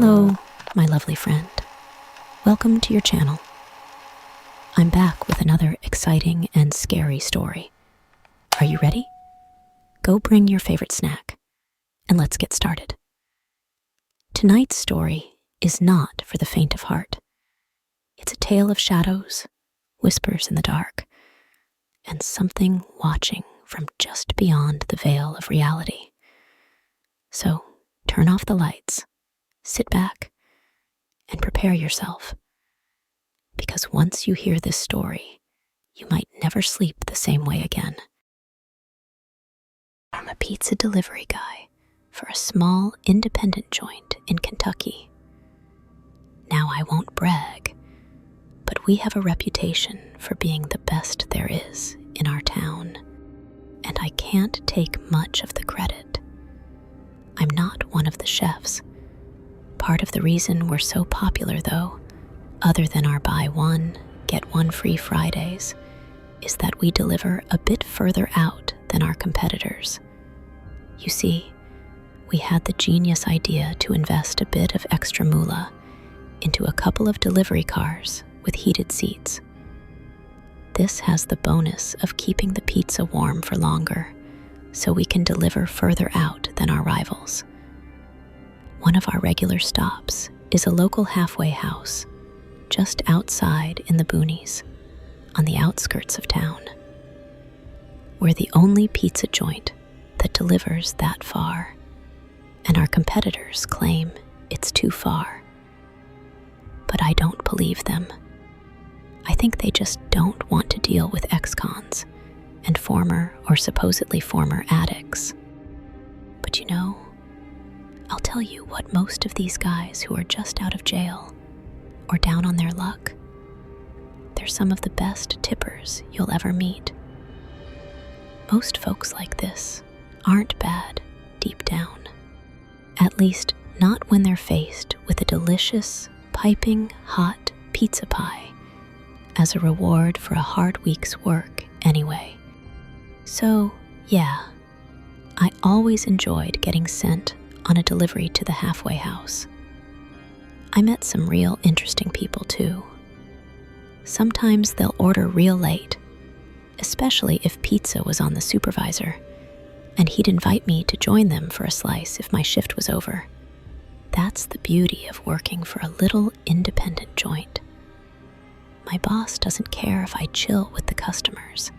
Hello, my lovely friend. Welcome to your channel. I'm back with another exciting and scary story. Are you ready? Go bring your favorite snack, and let's get started. Tonight's story is not for the faint of heart. It's a tale of shadows, whispers in the dark, and something watching from just beyond the veil of reality. So, turn off the lights, sit back, and prepare yourself. Because once you hear this story, you might never sleep the same way again. I'm a pizza delivery guy for a small independent joint in Kentucky. Now, I won't brag, but we have a reputation for being the best there is in our town, and I can't take much of the credit. I'm not one of the chefs. Part of the reason we're so popular, though, other than our buy one, get one free Fridays, is that we deliver a bit further out than our competitors. You see, we had the genius idea to invest a bit of extra moolah into a couple of delivery cars with heated seats. This has the bonus of keeping the pizza warm for longer, so we can deliver further out than our rivals. One of our regular stops is a local halfway house just outside in the boonies, on the outskirts of town. We're the only pizza joint that delivers that far, and our competitors claim it's too far. But I don't believe them. I think they just don't want to deal with ex-cons and former or supposedly former addicts. But you know, I'll tell you what, most of these guys who are just out of jail or down on their luck, they're some of the best tippers you'll ever meet. Most folks like this aren't bad deep down. At least not when they're faced with a delicious, piping hot pizza pie as a reward for a hard week's work anyway. So, yeah, I always enjoyed getting sent on a delivery to the halfway house. I met some real interesting people too. Sometimes they'll order real late, especially if pizza was on the supervisor, and he'd invite me to join them for a slice if my shift was over. That's the beauty of working for a little independent joint. My boss doesn't care if I chill with the customers,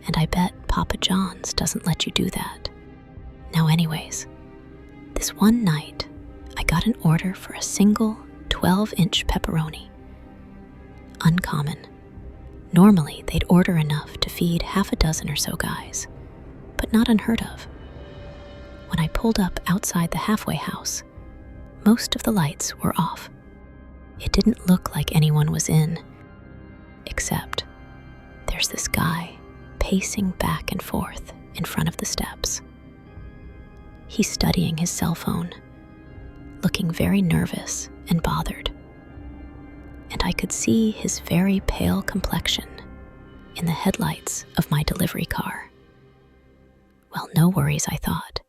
and I bet Papa John's doesn't let you do that. Now anyways, this one night, I got an order for a single 12-inch pepperoni. Uncommon. Normally, they'd order enough to feed half a dozen or so guys, but not unheard of. When I pulled up outside the halfway house, most of the lights were off. It didn't look like anyone was in, except there's this guy pacing back and forth in front of the steps. He's studying his cell phone, looking very nervous and bothered. And I could see his very pale complexion in the headlights of my delivery car. Well, no worries, I thought.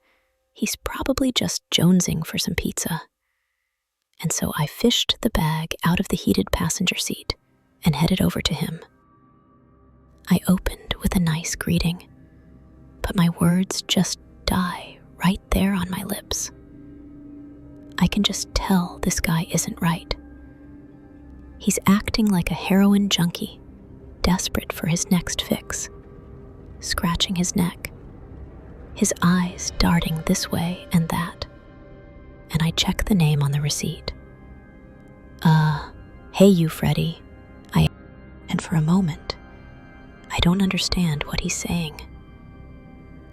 He's probably just jonesing for some pizza. And so I fished the bag out of the heated passenger seat and headed over to him. I opened with a nice greeting, but my words just die right there on my lips. I can just tell this guy isn't right. He's acting like a heroin junkie, desperate for his next fix, scratching his neck, his eyes darting this way and that. And I check the name on the receipt. Hey you, Freddy. And for a moment, I don't understand what he's saying.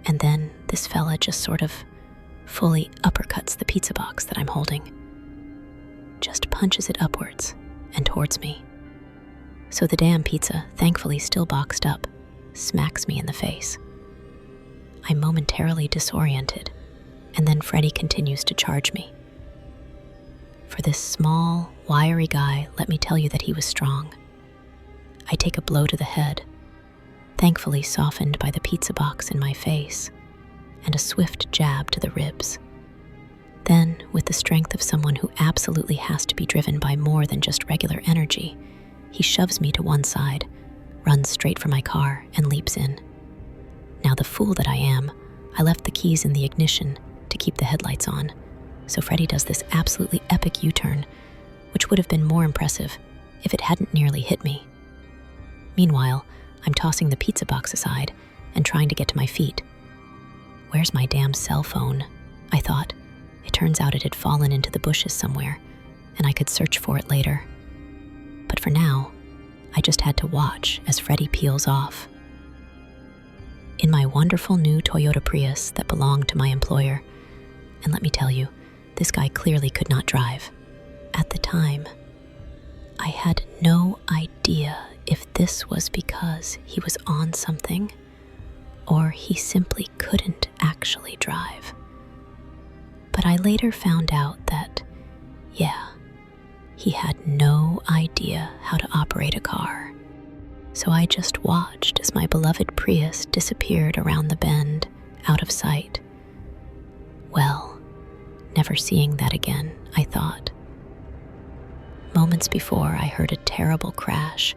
And then this fella just sort of fully uppercuts the pizza box that I'm holding, just punches it upwards and towards me. So the damn pizza, thankfully still boxed up, smacks me in the face. I'm momentarily disoriented, and then Freddy continues to charge me. For this small, wiry guy, let me tell you that he was strong. I take a blow to the head, thankfully softened by the pizza box in my face, and a swift jab to the ribs. Then, with the strength of someone who absolutely has to be driven by more than just regular energy, he shoves me to one side, runs straight for my car, and leaps in. Now, the fool that I am, I left the keys in the ignition to keep the headlights on, so Freddy does this absolutely epic U-turn, which would have been more impressive if it hadn't nearly hit me. Meanwhile, I'm tossing the pizza box aside and trying to get to my feet. Where's my damn cell phone? I thought. It turns out it had fallen into the bushes somewhere, and I could search for it later. But for now, I just had to watch as Freddy peels off. In my wonderful new Toyota Prius that belonged to my employer, and let me tell you, this guy clearly could not drive. At the time, I had no idea if this was because he was on something or he simply couldn't actually drive. But I later found out that, yeah, he had no idea how to operate a car. So I just watched as my beloved Prius disappeared around the bend, out of sight. Well, never seeing that again, I thought. Moments before, I heard a terrible crash,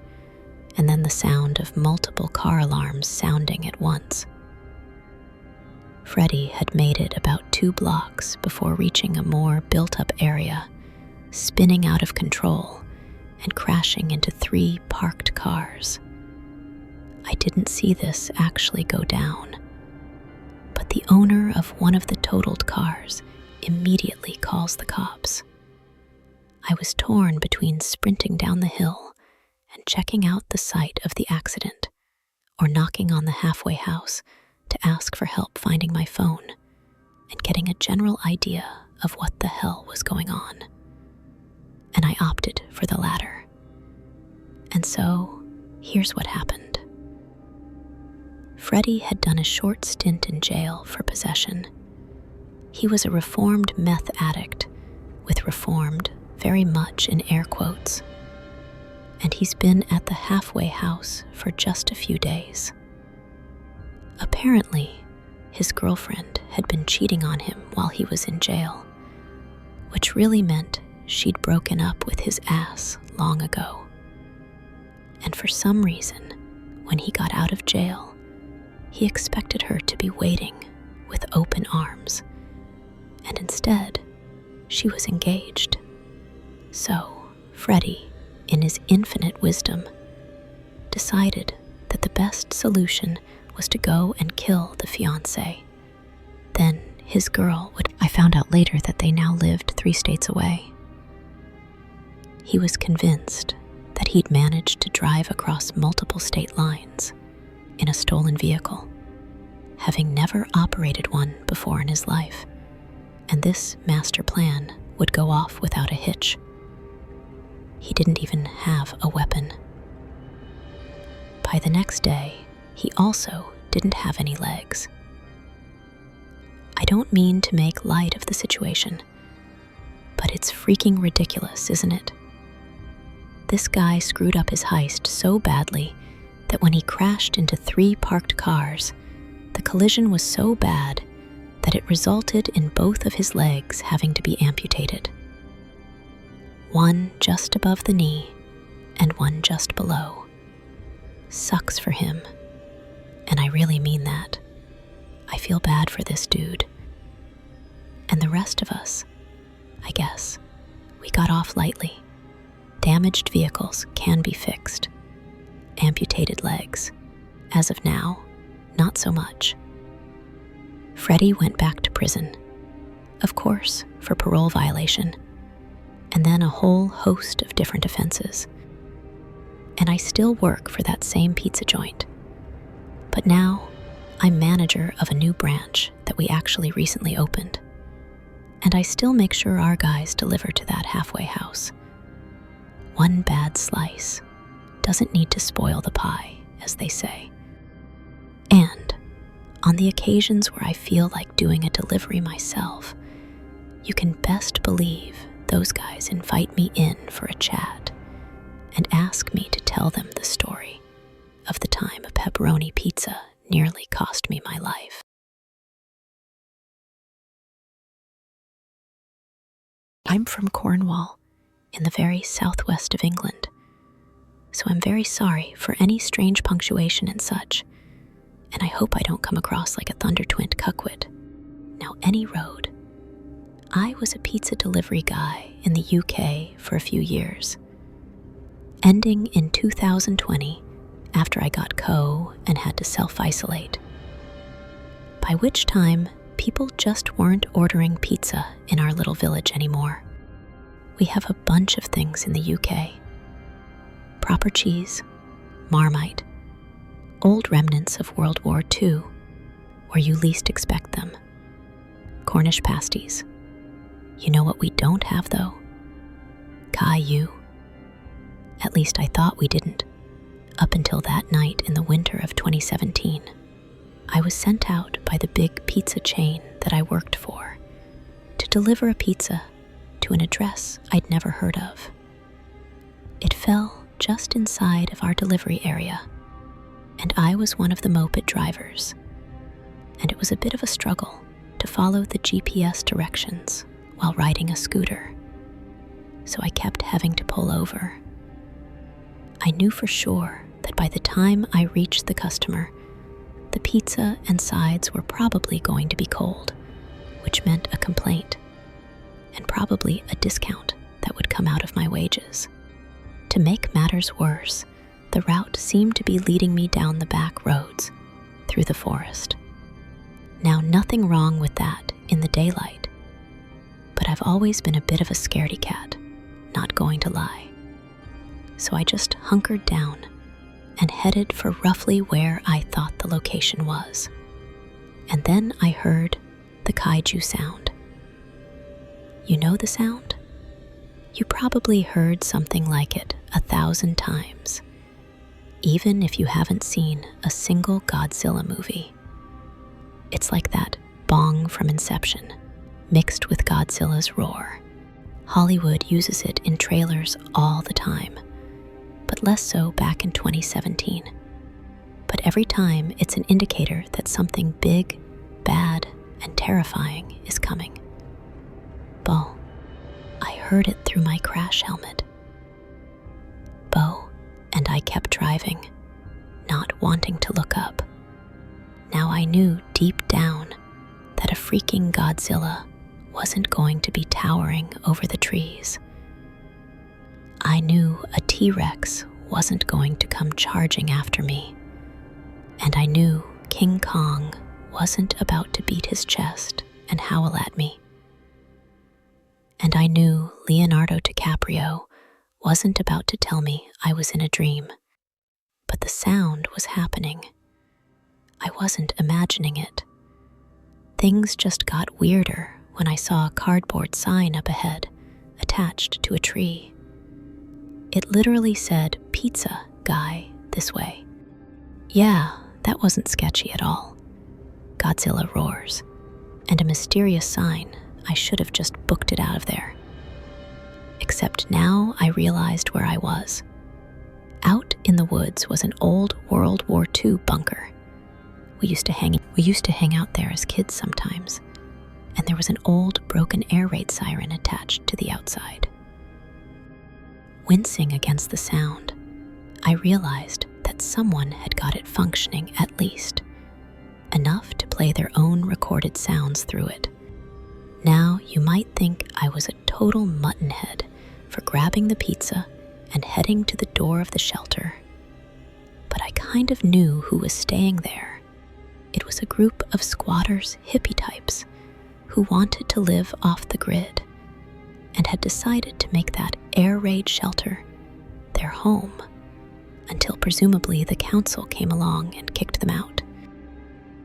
and then the sound of multiple car alarms sounding at once. Freddy had made it about 2 blocks before reaching a more built-up area, spinning out of control and crashing into 3 parked cars. I didn't see this actually go down, but the owner of one of the totaled cars immediately calls the cops. I was torn between sprinting down the hill and checking out the site of the accident, or knocking on the halfway house to ask for help finding my phone and getting a general idea of what the hell was going on. And I opted for the latter. And so, here's what happened. Freddy had done a short stint in jail for possession. He was a reformed meth addict, with reformed very much in air quotes. And he's been at the halfway house for just a few days. Apparently, his girlfriend had been cheating on him while he was in jail, which really meant she'd broken up with his ass long ago. And for some reason, when he got out of jail, he expected her to be waiting with open arms, and instead, she was engaged. So, Freddy, in his infinite wisdom, decided that the best solution was to go and kill the fiancé. Then his girl would... I found out later that they now lived 3 states away. He was convinced that he'd managed to drive across multiple state lines in a stolen vehicle, having never operated one before in his life, and this master plan would go off without a hitch. He didn't even have a weapon. By the next day, he also didn't have any legs. I don't mean to make light of the situation, but it's freaking ridiculous, isn't it? This guy screwed up his heist so badly that when he crashed into 3 parked cars, the collision was so bad that it resulted in both of his legs having to be amputated. One just above the knee and one just below. Sucks for him. And I really mean that. I feel bad for this dude. And the rest of us, I guess, we got off lightly. Damaged vehicles can be fixed. Amputated legs, as of now, not so much. Freddy went back to prison, of course, for parole violation, and then a whole host of different offenses. And I still work for that same pizza joint. But now, I'm manager of a new branch that we actually recently opened. And I still make sure our guys deliver to that halfway house. One bad slice doesn't need to spoil the pie, as they say. And on the occasions where I feel like doing a delivery myself, you can best believe those guys invite me in for a chat and ask me to tell them the story of the time a pepperoni pizza nearly cost me my life. I'm from Cornwall, in the very southwest of England, so I'm very sorry for any strange punctuation and such, and I hope I don't come across like a thundertwint cuckwit. Now, any road. I was a pizza delivery guy in the UK for a few years, ending in 2020 after I got CO and had to self-isolate, by which time people just weren't ordering pizza in our little village anymore. We have a bunch of things in the UK. Proper cheese, Marmite, old remnants of World War II, where you least expect them, Cornish pasties. You know what we don't have, though? Caillou. At least I thought we didn't, up until that night in the winter of 2017. I was sent out by the big pizza chain that I worked for to deliver a pizza to an address I'd never heard of. It fell just inside of our delivery area, and I was one of the moped drivers, and it was a bit of a struggle to follow the GPS directions while riding a scooter, so I kept having to pull over. I knew for sure that by the time I reached the customer, the pizza and sides were probably going to be cold, which meant a complaint, and probably a discount that would come out of my wages. To make matters worse, the route seemed to be leading me down the back roads, through the forest. Now, nothing wrong with that in the daylight, but I've always been a bit of a scaredy cat, not going to lie. So I just hunkered down and headed for roughly where I thought the location was. And then I heard the kaiju sound. You know the sound? You probably heard something like it 1,000 times, even if you haven't seen a single Godzilla movie. It's like that bong from Inception, mixed with Godzilla's roar. Hollywood uses it in trailers all the time, but less so back in 2017. But every time it's an indicator that something big, bad, and terrifying is coming. Bo, I heard it through my crash helmet. Bo, and I kept driving, not wanting to look up. Now I knew deep down that a freaking Godzilla wasn't going to be towering over the trees. I knew a T-Rex wasn't going to come charging after me, and I knew King Kong wasn't about to beat his chest and howl at me. And I knew Leonardo DiCaprio wasn't about to tell me I was in a dream, but the sound was happening. I wasn't imagining it. Things just got weirder when I saw a cardboard sign up ahead, attached to a tree. It literally said, "Pizza Guy this way." Yeah, that wasn't sketchy at all. Godzilla roars, and a mysterious sign. I should have just booked it out of there. Except now I realized where I was. Out in the woods was an old World War II bunker. We used to hang out there as kids sometimes, and there was an old broken air raid siren attached to the outside. Wincing against the sound, I realized that someone had got it functioning at least, enough to play their own recorded sounds through it. Now you might think I was a total muttonhead for grabbing the pizza and heading to the door of the shelter, but I kind of knew who was staying there. It was a group of squatters, hippie types, who wanted to live off the grid and had decided to make that air raid shelter their home until presumably the council came along and kicked them out.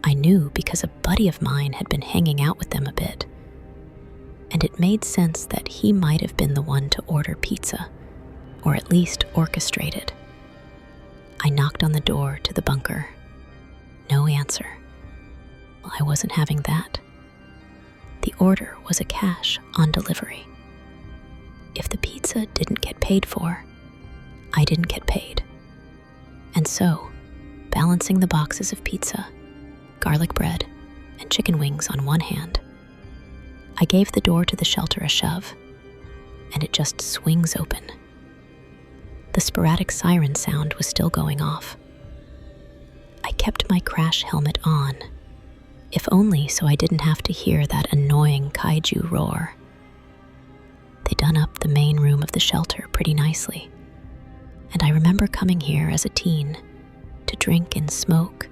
I knew because a buddy of mine had been hanging out with them a bit, and it made sense that he might have been the one to order pizza, or at least orchestrate it. I knocked on the door to the bunker. No answer. Well, I wasn't having that. The order was a cash on delivery. If the pizza didn't get paid for, I didn't get paid. And so, balancing the boxes of pizza, garlic bread, and chicken wings on one hand, I gave the door to the shelter a shove and it just swings open. The sporadic siren sound was still going off. I kept my crash helmet on, if only so I didn't have to hear that annoying kaiju roar. They'd done up the main room of the shelter pretty nicely, and I remember coming here as a teen to drink and smoke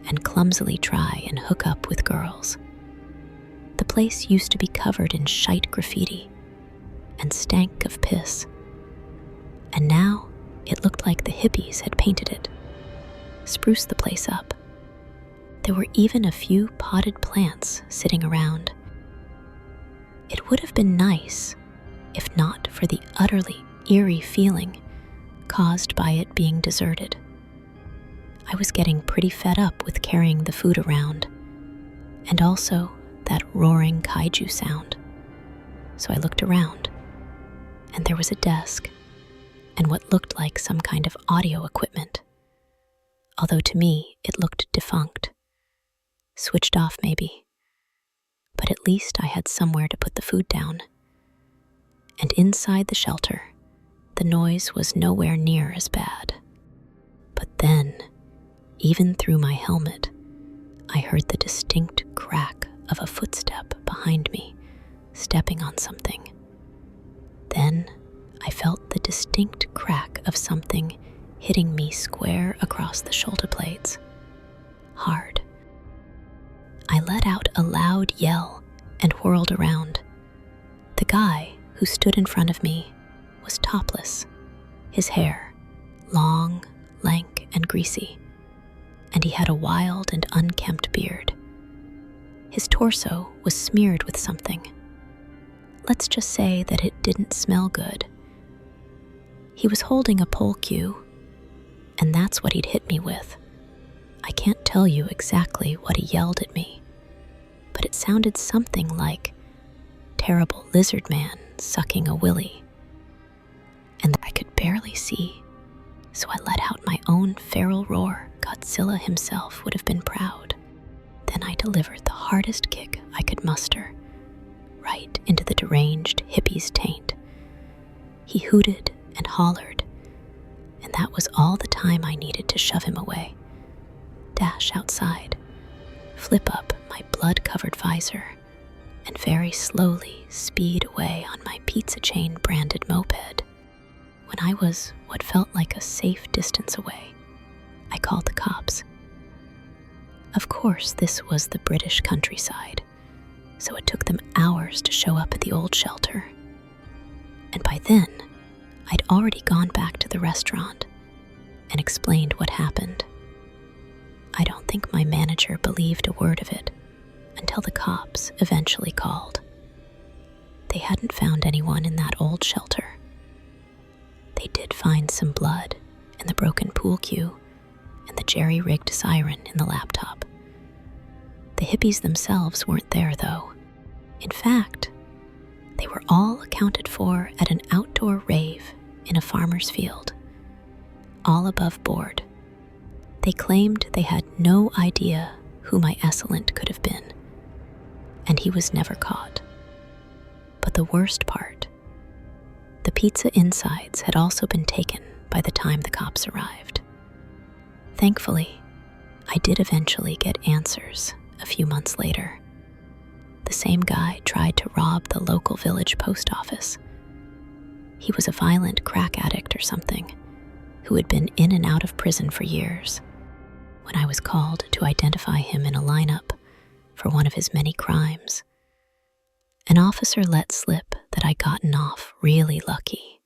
and clumsily try and hook up with girls. The place used to be covered in shite graffiti and stank of piss, and now it looked like the hippies had painted it, spruced the place up. There were even a few potted plants sitting around. It would have been nice if not for the utterly eerie feeling caused by it being deserted. I was getting pretty fed up with carrying the food around, and also that roaring kaiju sound. So I looked around, and there was a desk and what looked like some kind of audio equipment, although to me it looked defunct. Switched off maybe, but at least I had somewhere to put the food down. And inside the shelter, the noise was nowhere near as bad. But then, even through my helmet, I heard the distinct crack of a footstep behind me, stepping on something. Then I felt the distinct crack of something hitting me square across the shoulder blades. Hard. I let out a loud yell and whirled around. The guy who stood in front of me was topless, his hair long, lank, and greasy, and he had a wild and unkempt beard. His torso was smeared with something. Let's just say that it didn't smell good. He was holding a pole cue, and that's what he'd hit me with. I can't tell you exactly what he yelled at me, but it sounded something like terrible lizard man sucking a willy. And I could barely see, so I let out my own feral roar. Godzilla himself would have been proud. Then I delivered the hardest kick I could muster, right into the deranged hippie's taint. He hooted and hollered, and that was all the time I needed to shove him away, dash outside, flip up my blood-covered visor, and very slowly speed away on my pizza chain branded moped. When I was what felt like a safe distance away, I called the cops. Of course, this was the British countryside, so it took them hours to show up at the old shelter. And by then, I'd already gone back to the restaurant and explained what happened. I don't think my manager believed a word of it until the cops eventually called. They hadn't found anyone in that old shelter. They did find some blood in the broken pool cue and the jerry-rigged siren in the laptop. The hippies themselves weren't there, though. In fact, they were all accounted for at an outdoor rave in a farmer's field, all above board. They claimed they had no idea who my assailant could have been, and he was never caught. But the worst part, the pizza insides had also been taken by the time the cops arrived. Thankfully, I did eventually get answers a few months later. The same guy tried to rob the local village post office. He was a violent crack addict or something, who had been in and out of prison for years. When I was called to identify him in a lineup for one of his many crimes, an officer let slip that I'd gotten off really lucky.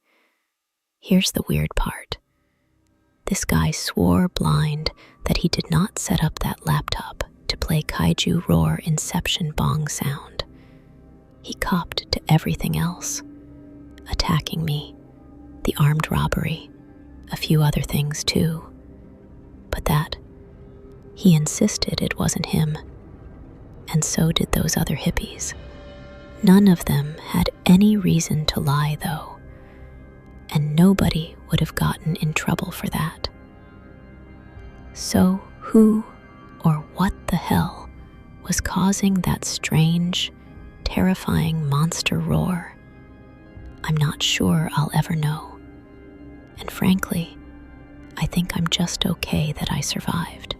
Here's the weird part. This guy swore blind that he did not set up that laptop to play kaiju roar inception bong sound. He copped to everything else. Attacking me, the armed robbery, a few other things too. But that, he insisted it wasn't him, and so did those other hippies. None of them had any reason to lie, though, and nobody would have gotten in trouble for that. So who or what the hell was causing that strange, terrifying monster roar? I'm not sure I'll ever know. And frankly, I think I'm just okay that I survived.